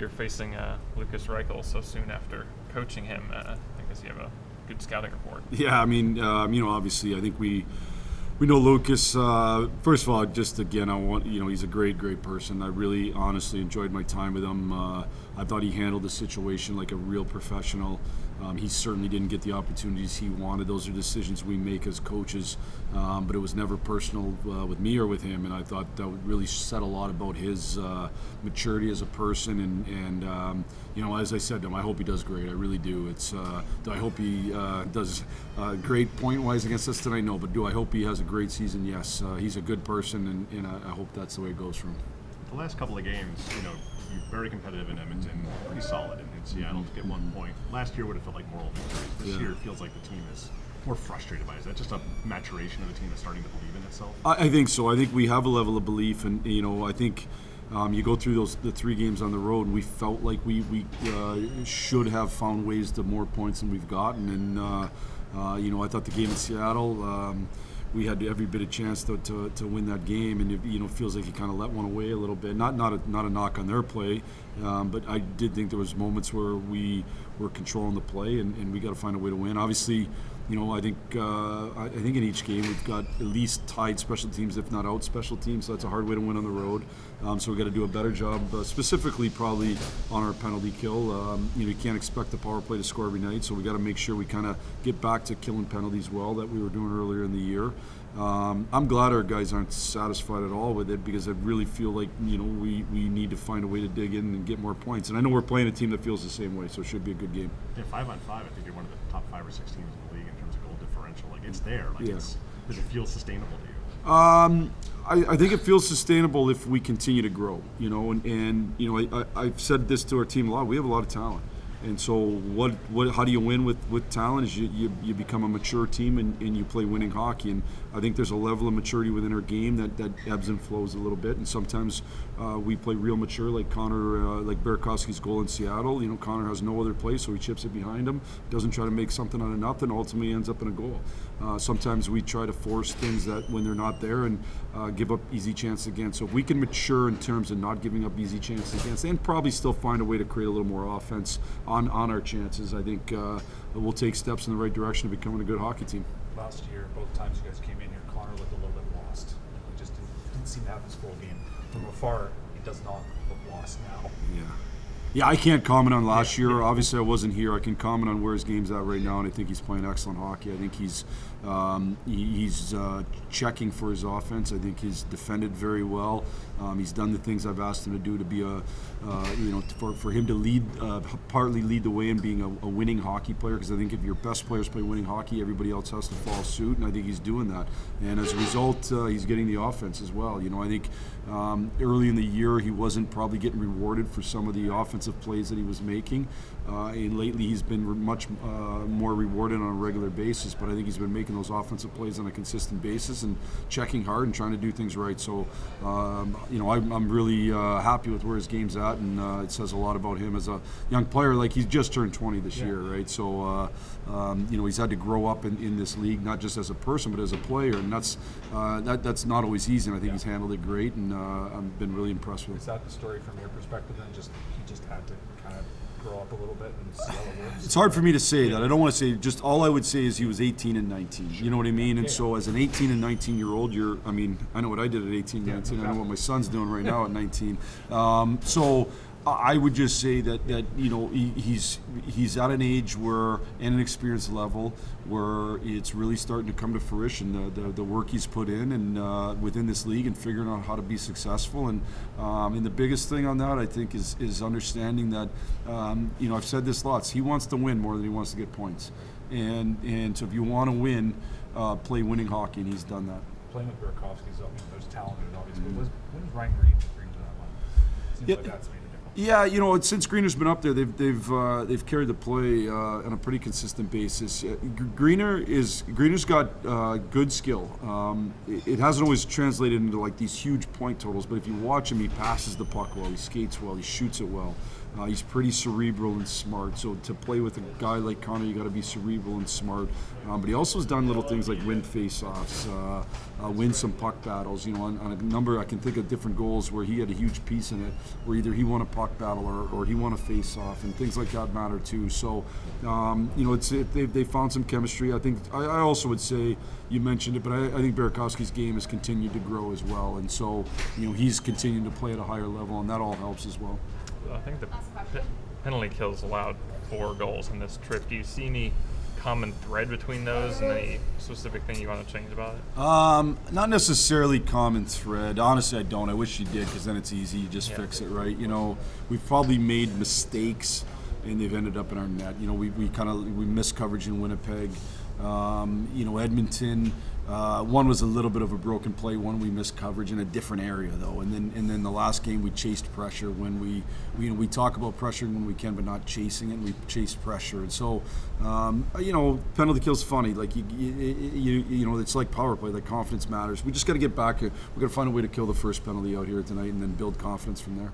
you're facing Lucas Reichel so soon after coaching him. I guess you have a good scouting report. Yeah, I mean, obviously, I think we know Lucas. First of all, just again, he's a great person. I really, honestly enjoyed my time with him. I thought he handled the situation like a real professional. He certainly didn't get the opportunities he wanted. Those are decisions we make as coaches, but it was never personal with me or with him. And I thought that really said a lot about his maturity as a person. And as I said to him, I hope he does great. I really do. Do I hope he does great point-wise against us tonight? No, but do I hope he has a great season? Yes. He's a good person, and I hope that's the way it goes for him. The last couple of games, you're very competitive in Edmonton, pretty solid in Seattle to get 1 point. Last year would have felt like moral victories. This year it feels like the team is more frustrated by it. Is that just a maturation of the team that's starting to believe in itself? I think so. I think we have a level of belief, and I think you go through the 3 games on the road, and we felt like we should have found ways to more points than we've gotten. And I thought the game in Seattle, we had every bit of chance to win that game, and it feels like you kind of let one away a little bit. Not a knock on their play, but I did think there was moments where we were controlling the play, and we got to find a way to win. Obviously, I think in each game we've got at least tied special teams, if not out special teams. So that's a hard way to win on the road. So we got to do a better job, specifically probably on our penalty kill. You can't expect the power play to score every night, so we got to make sure we kind of get back to killing penalties well that we were doing earlier in the year. I'm glad our guys aren't satisfied at all with it, because I really feel like we need to find a way to dig in and get more points. And I know we're playing a team that feels the same way, so it should be a good game. Yeah, 5-on-5, I think you're one of the top 5 or 6 teams in the league in terms of goal differential. Like, it's there. Like, does it feel sustainable to you? I think it feels sustainable if we continue to grow. I've said this to our team a lot. We have a lot of talent. And so how do you win with talent is you become a mature team and you play winning hockey. And I think there's a level of maturity within our game that ebbs and flows a little bit. And sometimes we play real mature, like like Burakovsky's goal in Seattle. Connor has no other play, so he chips it behind him, doesn't try to make something out of nothing, ultimately ends up in a goal. Sometimes we try to force things that when they're not there and give up easy chances again. So if we can mature in terms of not giving up easy chances against, and probably still find a way to create a little more offense on our chances, I think we'll take steps in the right direction to becoming a good hockey team. Last year, both times you guys came in here, Connor looked a little bit lost. He just didn't seem to have his full game. From afar, he does not look lost now. Yeah, I can't comment on last year. Obviously, I wasn't here. I can comment on where his game's at right now, and I think he's playing excellent hockey. I think he's checking for his offense. I think he's defended very well. He's done the things I've asked him to do to be for him to partly lead the way in being a winning hockey player. Because I think if your best players play winning hockey, everybody else has to follow suit, and I think he's doing that. And as a result, he's getting the offense as well. I think early in the year he wasn't probably getting rewarded for some of the offensive plays that he was making, and lately he's been much more rewarded on a regular basis. But I think he's been making those offensive plays on a consistent basis and checking hard and trying to do things right. So I'm really happy with where his game's at, and it says a lot about him as a young player. Like, he's just turned 20 this year, right? So he's had to grow up in this league, not just as a person but as a player, and that's not always easy. And I think he's handled it great, and I've been really impressed with it. Is that the story from your perspective then? He just had to kind of grow up a little bit and see how it works? It's hard for me to say that. I don't want to say, just all I would say is he was 18 and 19. You know what I mean? And so as an 18 and 19-year-old, I know what I did at 18, 19. I know what my son's doing right now at 19. So I would just say that he's at an age where, and an experience level where it's really starting to come to fruition, the work he's put in and within this league and figuring out how to be successful. And the biggest thing on that, I think, is understanding that I've said this lots. He wants to win more than he wants to get points, and so if you want to win, play winning hockey, and he's done that. Playing with Burakovsky's, there's talent in it, obviously. When was Ryan Green to that one? Seems like that's made a difference. Yeah, since Greener's been up there, they've carried the play on a pretty consistent basis. Greener's got good skill. It hasn't always translated into like these huge point totals, but if you watch him, he passes the puck well, he skates well, he shoots it well. He's pretty cerebral and smart. So to play with a guy like Connor, you got to be cerebral and smart. But he also has done little things like win face-offs, win some puck battles. On a number, I can think of different goals where he had a huge piece in it, where either he won a puck puck battle, or he won a face-off, and things like that matter too. So, they found some chemistry. I think I also would say, you mentioned it, but I think Burakovsky's game has continued to grow as well, and so he's continuing to play at a higher level, and that all helps as well. I think the penalty kills allowed 4 goals in this trip. Do you see any common thread between those, and any specific thing you want to change about it? Not necessarily common thread. Honestly, I don't. I wish you did, because then it's easy. You just fix it, right? We've probably made mistakes, and they've ended up in our net. We missed coverage in Winnipeg. Edmonton. One was a little bit of a broken play. One we missed coverage in a different area though, and then the last game we chased pressure when we talk about pressure when we can, but not chasing it. We chased pressure, and so penalty kill's funny. Like it's like power play. Like confidence matters. We just got to get back. We got to find a way to kill the first penalty out here tonight, and then build confidence from there.